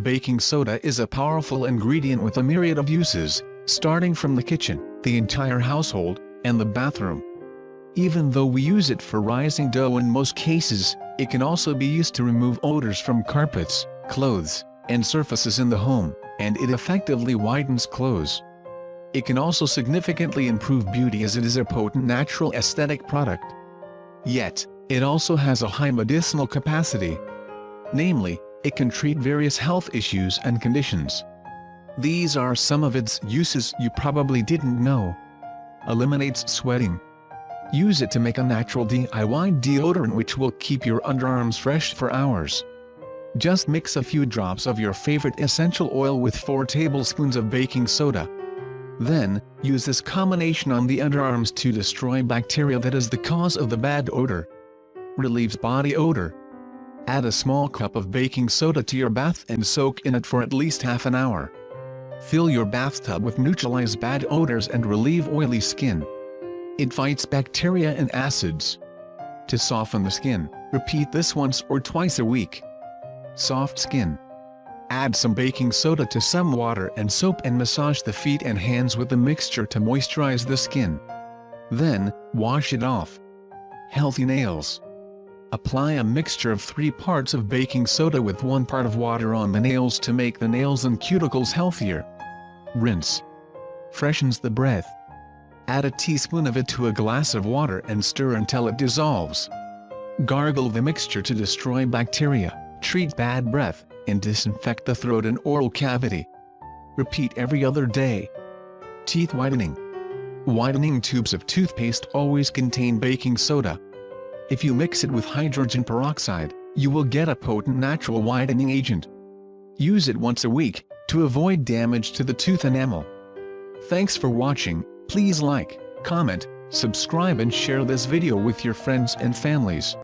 baking soda is a powerful ingredient with a myriad of uses, starting from the kitchen, the entire household, and the bathroom. Even though we use it for rising dough in most cases, it can also be used to remove odors from carpets, clothes, and surfaces in the home, and it effectively whitens clothes. It can also significantly improve beauty as it is a potent natural aesthetic product. Yet, it also has a high medicinal capacity. Namely, it can treat various health issues and conditions. These are some of its uses you probably didn't know. Eliminates sweating. Use it to make a natural DIY deodorant which will keep your underarms fresh for hours. Just mix a few drops of your favorite essential oil with 4 tablespoons of baking soda. Then, use this combination on the underarms to destroy bacteria that is the cause of the bad odor. Relieves body odor. Add a small cup of baking soda to your bath and soak in it for at least half an hour. Fill your bathtub with neutralize bad odors and relieve oily skin. It fights bacteria and acids. To soften the skin, repeat this once or twice a week. Soft skin. Add some baking soda to some water and soap and massage the feet and hands with the mixture to moisturize the skin. Then, wash it off. Healthy nails. Apply a mixture of 3 parts of baking soda with 1 part of water on the nails to make the nails and cuticles healthier. Rinse. Freshens the breath. Add a teaspoon of it to a glass of water and stir until it dissolves. Gargle the mixture to destroy bacteria, treat bad breath, and disinfect the throat and oral cavity. Repeat every other day. Teeth whitening. Whitening tubes of toothpaste always contain baking soda. If you mix it with hydrogen peroxide, you will get a potent natural whitening agent. Use it once a week, to avoid damage to the tooth enamel. Thanks for watching. Please like, comment, subscribe and share this video with your friends and families.